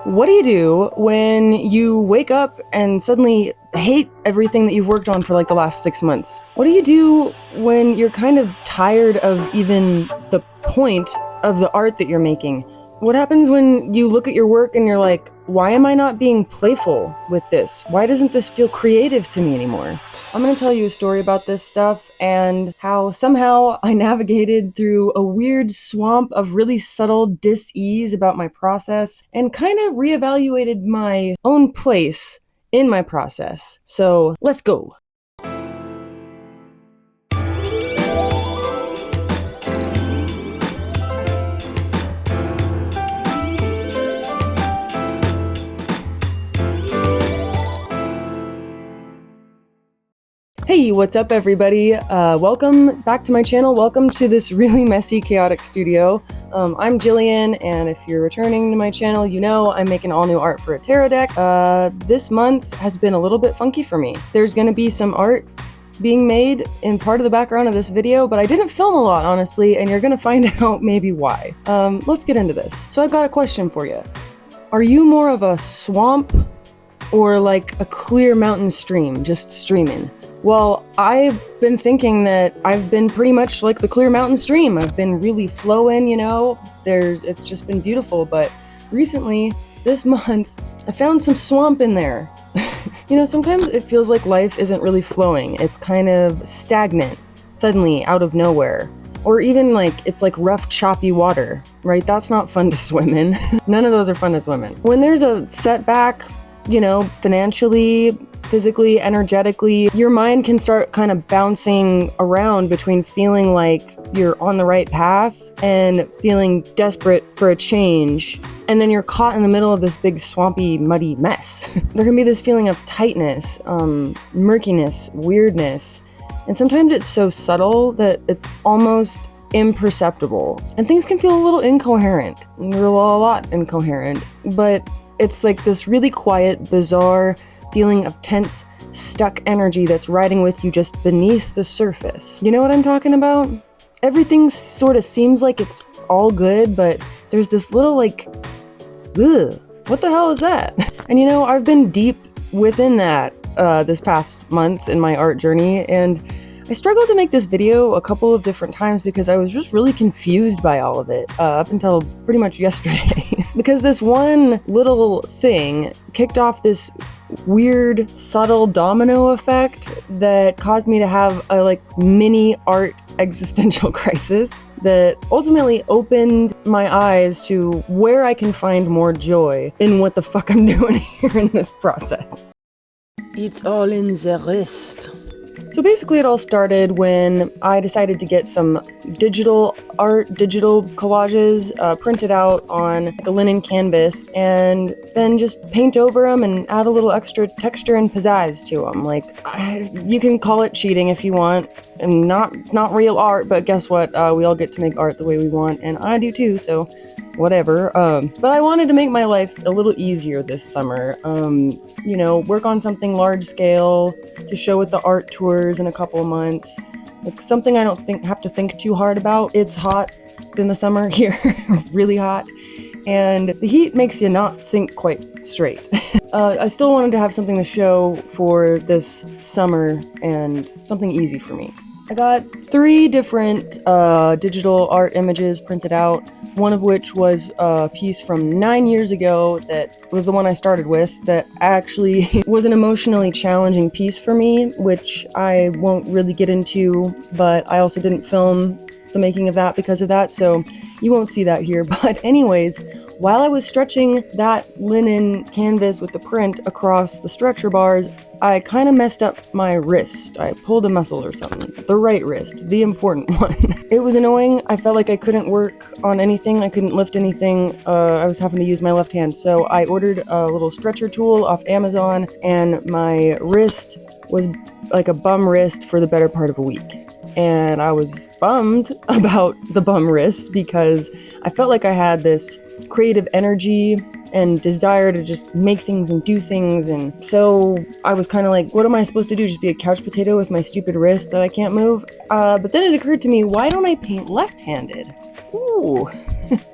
What do you do when you wake up and suddenly hate everything that you've worked on for like the last 6 months? What do you do when you're kind of tired of even the point of the art that you're making? What happens when you look at your work and you're like, why am I not being playful with this? Why doesn't this feel creative to me anymore? I'm going to tell you a story about this stuff and how somehow I navigated through a weird swamp of really subtle dis-ease about my process and kind of reevaluated my own place in my process. So let's go. Hey, what's up everybody? Welcome back to my channel. Welcome to this really messy, chaotic studio. I'm Jillian, and if you're returning to my channel, you know I'm making all new art for a tarot deck. This month has been a little bit funky for me. There's gonna be some art being made in part of the background of this video, but I didn't film a lot, honestly, and you're gonna find out maybe why. Let's get into this. So I've got a question for you. Are you more of a swamp or like a clear mountain stream, just streaming? Well, I've been thinking that I've been pretty much like the clear mountain stream. I've been really flowing, you know, it's just been beautiful. But recently, this month, I found some swamp in there. You know, sometimes it feels like life isn't really flowing. It's kind of stagnant, suddenly out of nowhere. Or even like, it's like rough, choppy water, right? That's not fun to swim in. None of those are fun to swim in. When there's a setback, you know, financially, physically, energetically, your mind can start kind of bouncing around between feeling like you're on the right path and feeling desperate for a change. And then you're caught in the middle of this big swampy, muddy mess. There can be this feeling of tightness, murkiness, weirdness. And sometimes it's so subtle that it's almost imperceptible. And things can feel a little incoherent, a lot incoherent. But it's like this really quiet, bizarre feeling of tense, stuck energy that's riding with you just beneath the surface. You know what I'm talking about? Everything sort of seems like it's all good, but there's this little like, ugh, what the hell is that? And you know, I've been deep within that this past month in my art journey, and I struggled to make this video a couple of different times because I was just really confused by all of it, up until pretty much yesterday. Because this one little thing kicked off this weird, subtle domino effect that caused me to have a like mini art existential crisis that ultimately opened my eyes to where I can find more joy in what the fuck I'm doing here in this process. It's all in the wrist. So basically it all started when I decided to get some digital art, digital collages printed out on like a linen canvas and then just paint over them and add a little extra texture and pizzazz to them. Like, you can call it cheating if you want, and it's not real art, but guess what? We all get to make art the way we want, and I do too, so whatever. But I wanted to make my life a little easier this summer. You know, work on something large scale to show at the art tours in a couple of months. Like something I don't have to think too hard about. It's hot in the summer here, really hot. And the heat makes you not think quite straight. I still wanted to have something to show for this summer and something easy for me. I got 3 different digital art images printed out, one of which was a piece from 9 years ago that was the one I started with that actually was an emotionally challenging piece for me, which I won't really get into, but I also didn't film the making of that because of that, so you won't see that here. But anyways, while I was stretching that linen canvas with the print across the stretcher bars, I kind of messed up my wrist. I pulled a muscle or something. The right wrist, the important one. It was annoying. I felt like I couldn't work on anything. I couldn't lift anything. I was having to use my left hand. So I ordered a little stretcher tool off Amazon, and my wrist was like a bum wrist for the better part of a week. And I was bummed about the bum wrist because I felt like I had this creative energy and desire to just make things and do things, and so I was kind of like, what am I supposed to do, just be a couch potato with my stupid wrist that I can't move? But then it occurred to me, why don't I paint left-handed? Ooh,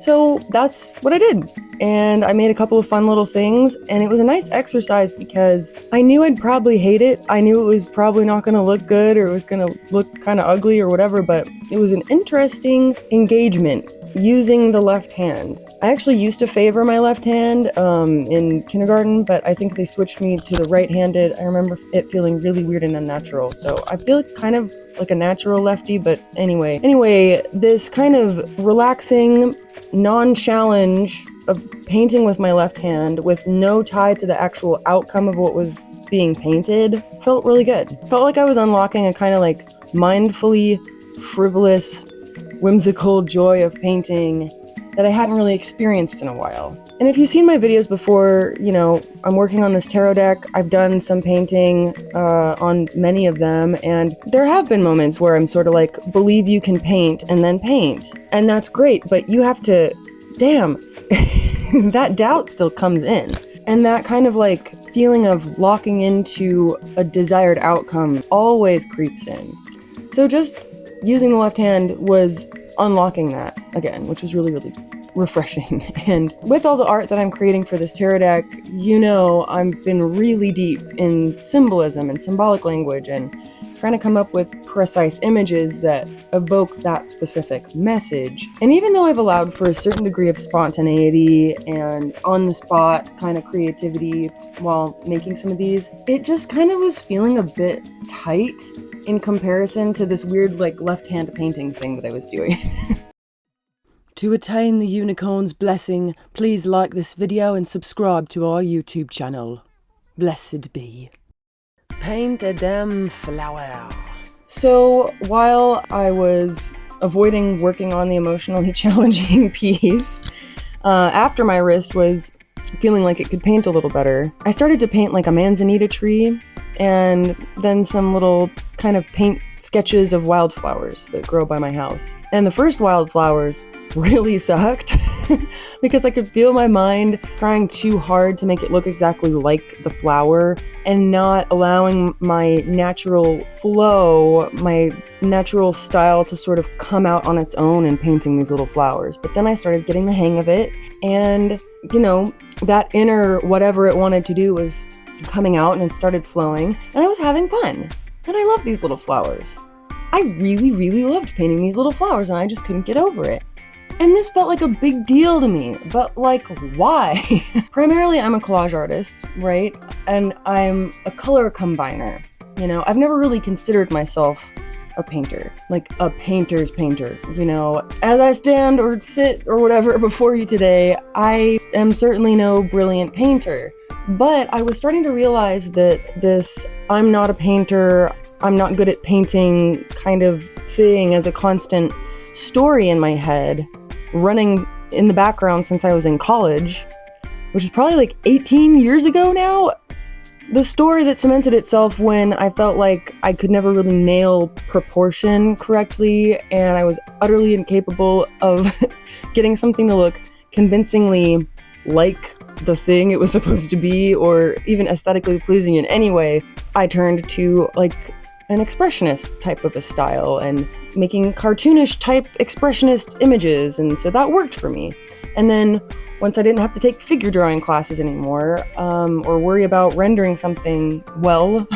So that's what I did. And I made a couple of fun little things, and it was a nice exercise because I knew I'd probably hate it. I knew it was probably not going to look good, or it was going to look kind of ugly or whatever, but it was an interesting engagement using the left hand. I actually used to favor my left hand in kindergarten, but I think they switched me to the right-handed. I remember it feeling really weird and unnatural, so I feel kind of like a natural lefty, but anyway, this kind of relaxing, non-challenge of painting with my left hand with no tie to the actual outcome of what was being painted felt really good. Felt like I was unlocking a kind of like mindfully frivolous, whimsical joy of painting that I hadn't really experienced in a while. And if you've seen my videos before, you know, I'm working on this tarot deck. I've done some painting on many of them, and there have been moments where I'm sort of like, believe you can paint and then paint. And that's great, but you have to, damn, that doubt still comes in. And that kind of like feeling of locking into a desired outcome always creeps in. So just using the left hand was unlocking that again, which was really, really refreshing. And with all the art that I'm creating for this tarot deck, you know, I've been really deep in symbolism and symbolic language and trying to come up with precise images that evoke that specific message. And even though I've allowed for a certain degree of spontaneity and on-the-spot kind of creativity while making some of these, it just kind of was feeling a bit tight in comparison to this weird like left-hand painting thing that I was doing. To attain the unicorn's blessing, please like this video and subscribe to our YouTube channel. Blessed be. Paint a damn flower. So while I was avoiding working on the emotionally challenging piece, after my wrist was feeling like it could paint a little better, I started to paint like a manzanita tree and then some little kind of paint sketches of wildflowers that grow by my house. And the first wildflowers really sucked because I could feel my mind trying too hard to make it look exactly like the flower and not allowing my natural flow, my natural style to sort of come out on its own in painting these little flowers. But then I started getting the hang of it, and you know, that inner whatever it wanted to do was coming out and it started flowing, and I was having fun. And I love these little flowers. I really, really loved painting these little flowers, and I just couldn't get over it. And this felt like a big deal to me, but like, why? Primarily, I'm a collage artist, right? And I'm a color combiner. You know, I've never really considered myself a painter, like a painter's painter. You know, as I stand or sit or whatever before you today, I am certainly no brilliant painter. But I was starting to realize that this I'm not a painter, I'm not good at painting kind of thing as a constant story in my head, running in the background since I was in college, which is probably like 18 years ago now. The story that cemented itself when I felt like I could never really nail proportion correctly, and I was utterly incapable of getting something to look convincingly like the thing it was supposed to be, or even aesthetically pleasing in any way. I turned to like an expressionist type of a style and making cartoonish type expressionist images, and so that worked for me. And then once I didn't have to take figure drawing classes anymore, or worry about rendering something well,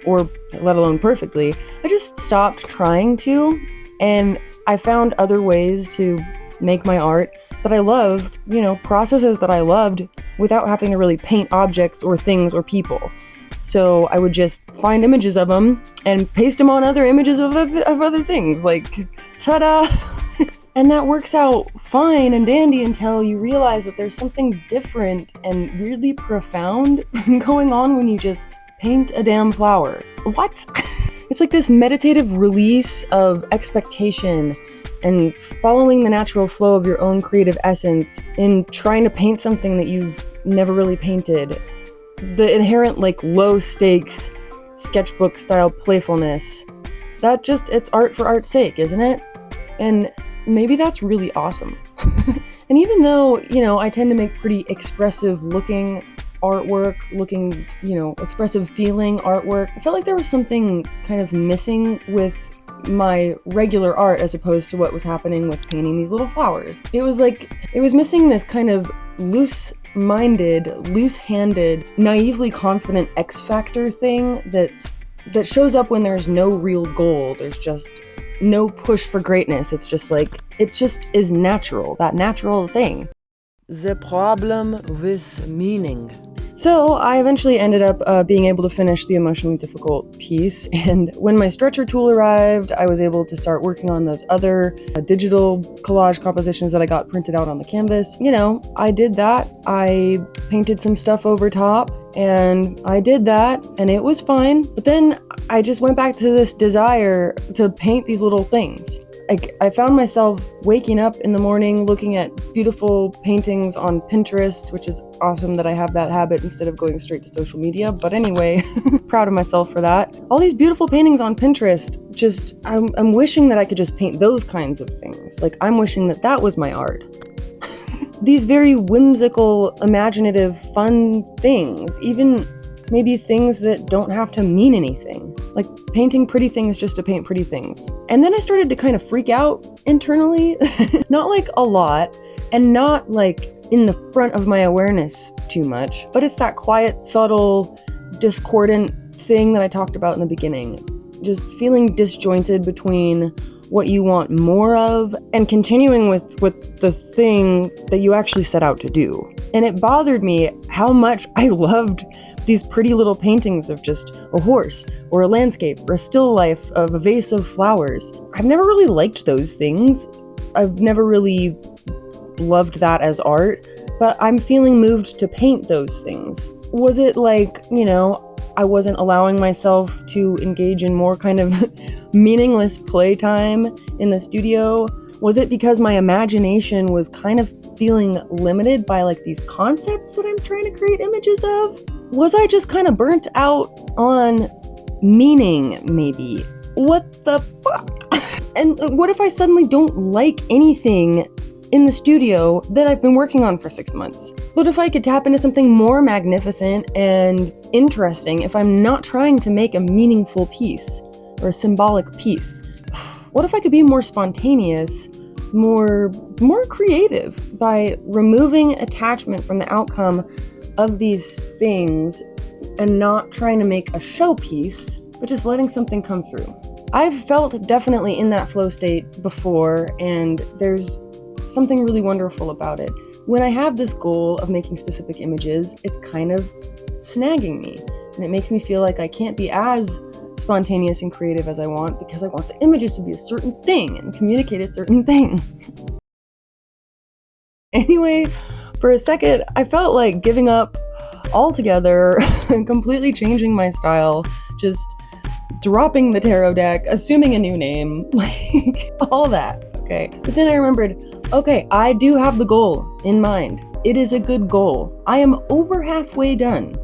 or let alone perfectly, I just stopped trying to, and I found other ways to make my art that I loved, you know, processes that I loved without having to really paint objects or things or people. So I would just find images of them and paste them on other images of other things, like, ta-da! And that works out fine and dandy until you realize that there's something different and weirdly profound going on when you just paint a damn flower. What? It's like this meditative release of expectation and following the natural flow of your own creative essence in trying to paint something that you've never really painted. The inherent, like, low stakes, sketchbook style playfulness, that just, it's art for art's sake, isn't it? And maybe that's really awesome. And even though, you know, I tend to make pretty expressive looking artwork, expressive feeling artwork, I felt like there was something kind of missing with my regular art as opposed to what was happening with painting these little flowers. It was like, it was missing this kind of loose-minded, loose-handed, naively confident X-factor thing that shows up when there's no real goal. There's just no push for greatness. It's just like, it just is natural, that natural thing. The problem with meaning. So I eventually ended up being able to finish the emotionally difficult piece, and when my stretcher tool arrived, I was able to start working on those other digital collage compositions that I got printed out on the canvas. You know, I did that. I painted some stuff over top, and I did that, and it was fine. But then I just went back to this desire to paint these little things. I found myself waking up in the morning looking at beautiful paintings on Pinterest, which is awesome that I have that habit instead of going straight to social media. But anyway, proud of myself for that. All these beautiful paintings on Pinterest, just, I'm wishing that I could just paint those kinds of things. Like, I'm wishing that that was my art. These very whimsical, imaginative, fun things, even maybe things that don't have to mean anything. Like painting pretty things just to paint pretty things. And then I started to kind of freak out internally. Not like a lot, and not like in the front of my awareness too much, but it's that quiet, subtle, discordant thing that I talked about in the beginning. Just feeling disjointed between what you want more of and continuing with the thing that you actually set out to do. And it bothered me how much I loved these pretty little paintings of just a horse or a landscape or a still life of a vase of flowers. I've never really liked those things. I've never really loved that as art, but I'm feeling moved to paint those things. Was it like, you know, I wasn't allowing myself to engage in more kind of meaningless playtime in the studio? Was it because my imagination was kind of feeling limited by like these concepts that I'm trying to create images of? Was I just kind of burnt out on meaning, maybe? What the fuck? And what if I suddenly don't like anything in the studio that I've been working on for 6 months? What if I could tap into something more magnificent and interesting if I'm not trying to make a meaningful piece or a symbolic piece? What if I could be more spontaneous, more creative by removing attachment from the outcome of these things and not trying to make a showpiece, but just letting something come through? I've felt definitely in that flow state before, and there's something really wonderful about it. When I have this goal of making specific images, it's kind of snagging me, and it makes me feel like I can't be as spontaneous and creative as I want because I want the images to be a certain thing and communicate a certain thing. Anyway, for a second, I felt like giving up altogether and completely changing my style, just dropping the tarot deck, assuming a new name, like all that, okay? But then I remembered, okay, I do have the goal in mind. It is a good goal. I am over halfway done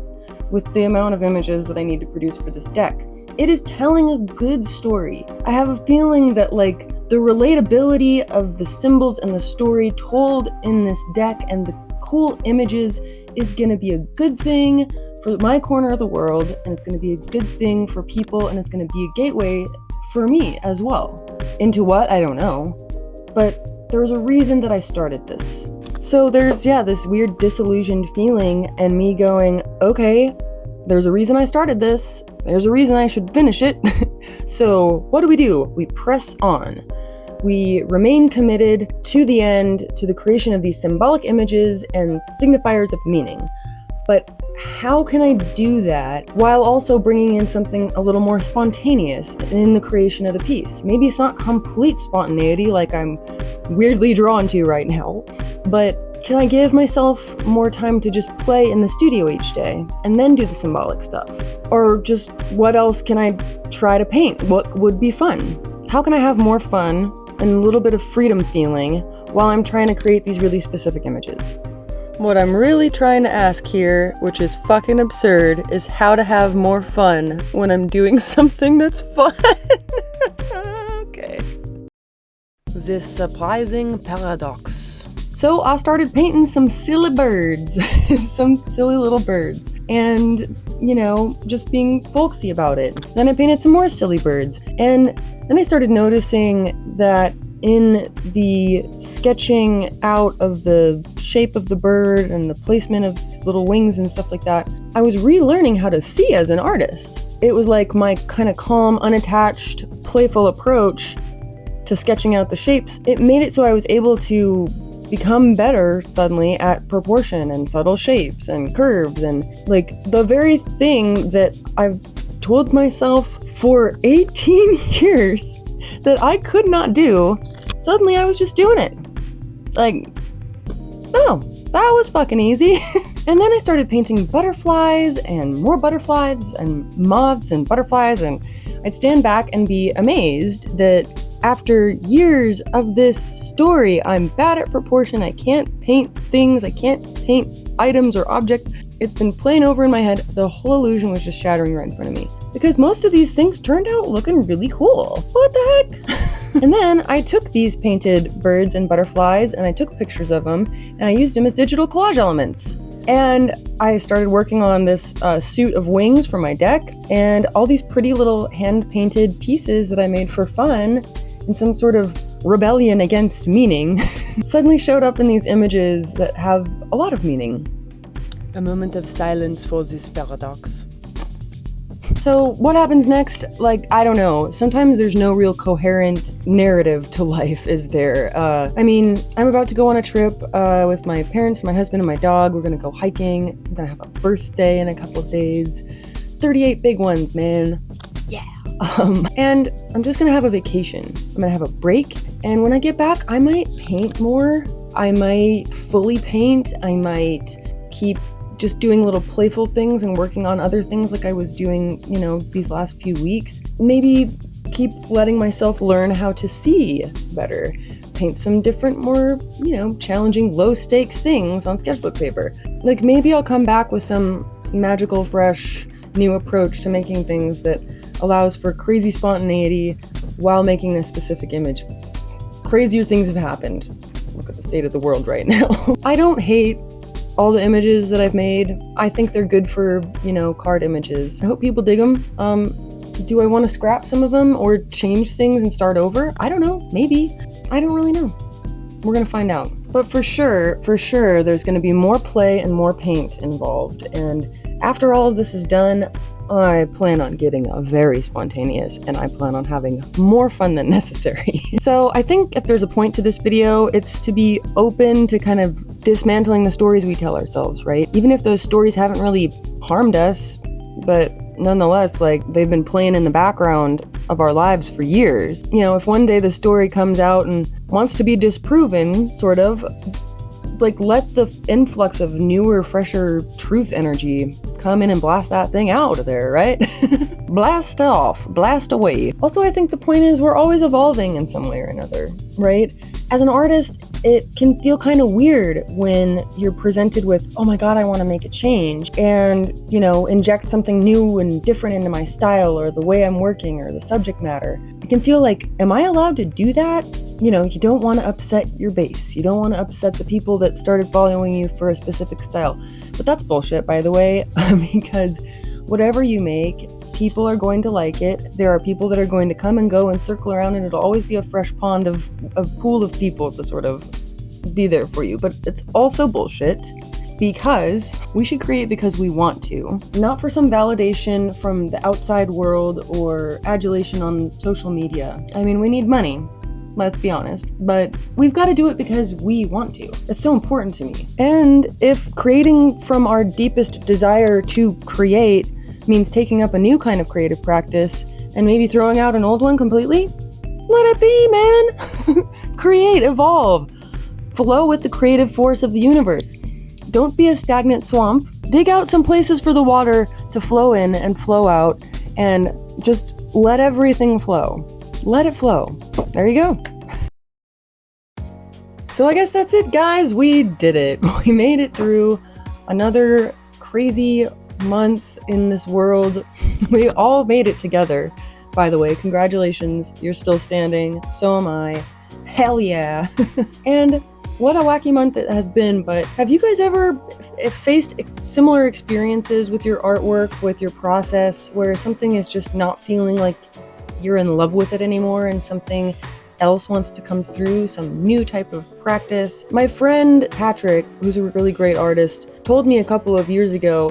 with the amount of images that I need to produce for this deck. It is telling a good story. I have a feeling that like the relatability of the symbols and the story told in this deck and the cool images is gonna be a good thing for my corner of the world, and it's gonna be a good thing for people, and it's gonna be a gateway for me as well. Into what? I don't know. But there was a reason that I started this. So there's, this weird disillusioned feeling and me going, okay, there's a reason I started this. There's a reason I should finish it. So what do? We press on. We remain committed to the end, to the creation of these symbolic images and signifiers of meaning. But how can I do that while also bringing in something a little more spontaneous in the creation of the piece? Maybe it's not complete spontaneity like I'm weirdly drawn to right now, but can I give myself more time to just play in the studio each day and then do the symbolic stuff? Or just what else can I try to paint? What would be fun? How can I have more fun and a little bit of freedom feeling while I'm trying to create these really specific images? What I'm really trying to ask here, which is fucking absurd, is how to have more fun when I'm doing something that's fun. Okay. This surprising paradox. So I started painting some silly birds, some silly little birds, and, just being folksy about it. Then I painted some more silly birds, and then I started noticing that in the sketching out of the shape of the bird and the placement of little wings and stuff like that, I was relearning how to see as an artist. It was like my kind of calm, unattached, playful approach to sketching out the shapes. It made it so I was able to become better suddenly at proportion and subtle shapes and curves, and like the very thing that I've told myself for 18 years that I could not do, suddenly I was just doing it. Like, oh, that was fucking easy. And then I started painting butterflies and more butterflies and moths and butterflies, and I'd stand back and be amazed that after years of this story, I'm bad at proportion, I can't paint things, I can't paint items or objects. It's been playing over in my head. The whole illusion was just shattering right in front of me. Because most of these things turned out looking really cool. What the heck? And then I took these painted birds and butterflies and I took pictures of them and I used them as digital collage elements. And I started working on this suit of wings for my deck, and all these pretty little hand-painted pieces that I made for fun in some sort of rebellion against meaning suddenly showed up in these images that have a lot of meaning. A moment of silence for this paradox. So what happens next? I don't know. Sometimes there's no real coherent narrative to life, is there? I'm about to go on a trip with my parents, my husband, and my dog. We're gonna go hiking. I'm gonna have a birthday in a couple of days. 38 big ones, man. Yeah. And I'm just gonna have a vacation. I'm gonna have a break. And when I get back, I might paint more. I might fully paint. I might keep just doing little playful things and working on other things like I was doing, these last few weeks. Maybe keep letting myself learn how to see better. Paint some different, more, challenging, low-stakes things on sketchbook paper. Like, maybe I'll come back with some magical, fresh, new approach to making things that allows for crazy spontaneity while making a specific image. Crazier things have happened. Look at the state of the world right now. I don't hate all the images that I've made. I think they're good for, card images. I hope people dig them. Do I want to scrap some of them or change things and start over? I don't know. Maybe. I don't really know. We're gonna find out. But for sure, there's gonna be more play and more paint involved. And after all of this is done, I plan on getting very spontaneous, and I plan on having more fun than necessary. So I think if there's a point to this video, it's to be open to kind of dismantling the stories we tell ourselves, right? Even if those stories haven't really harmed us, but nonetheless, they've been playing in the background of our lives for years. If one day the story comes out and wants to be disproven, sort of, let the influx of newer, fresher truth energy come in and blast that thing out of there, right? Blast off, blast away. Also, I think the point is we're always evolving in some way or another, right? As an artist, it can feel kind of weird when you're presented with, oh my God, I want to make a change and, inject something new and different into my style or the way I'm working or the subject matter. It can feel like, am I allowed to do that? You don't want to upset your base. You don't want to upset the people that started following you for a specific style. But that's bullshit, by the way, because whatever you make, people are going to like it. There are people that are going to come and go and circle around, and it'll always be a fresh pond of pool of people to sort of be there for you. But it's also bullshit because we should create because we want to, not for some validation from the outside world or adulation on social media. I mean, we need money. Let's be honest, but we've got to do it because we want to. It's so important to me. And if creating from our deepest desire to create means taking up a new kind of creative practice and maybe throwing out an old one completely, let it be, man. Create, evolve, flow with the creative force of the universe. Don't be a stagnant swamp. Dig out some places for the water to flow in and flow out, and just let everything flow. Let it flow. There you go. So I guess that's it, guys. We did it. We made it through another crazy month in this world. We all made it together. By the way, congratulations. You're still standing. So am I. Hell yeah. And what a wacky month it has been, but have you guys ever faced similar experiences with your artwork, with your process, where something is just not feeling like you're in love with it anymore and something else wants to come through, some new type of practice? My friend Patrick, who's a really great artist, told me a couple of years ago,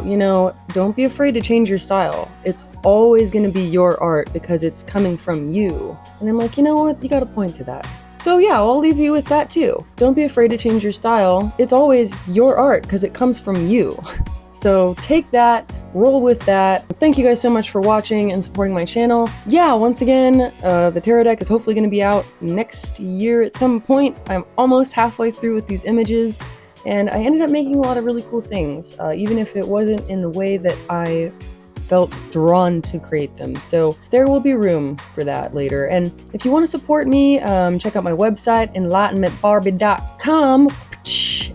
don't be afraid to change your style. It's always going to be your art because it's coming from you. And I'm like, you know what? You got a point to that. So yeah, I'll leave you with that too. Don't be afraid to change your style. It's always your art because it comes from you. So take that, roll with that. Thank you guys so much for watching and supporting my channel. Yeah, once again, the tarot deck is hopefully going to be out next year at some point. I'm almost halfway through with these images, and I ended up making a lot of really cool things, even if it wasn't in the way that I felt drawn to create them. So there will be room for that later. And if you want to support me, check out my website, enlightenmentbarbie.com.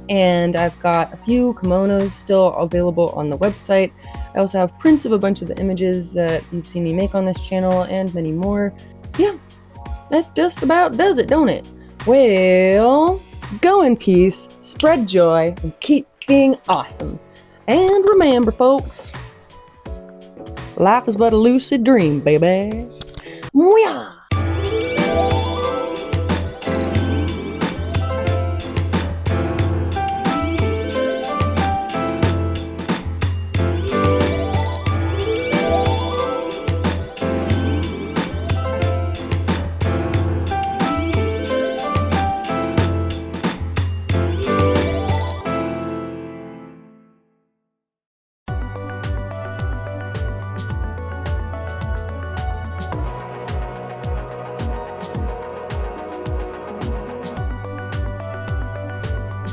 And I've got a few kimonos still available on the website. I also have prints of a bunch of the images that you've seen me make on this channel and many more. Yeah, that just about does it, don't it? Well, go in peace, spread joy, and keep being awesome. And remember, folks, life is but a lucid dream, baby. Mwah!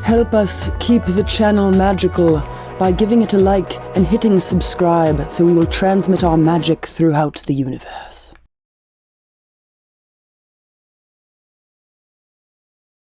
Help us keep the channel magical by giving it a like and hitting subscribe so we will transmit our magic throughout the universe.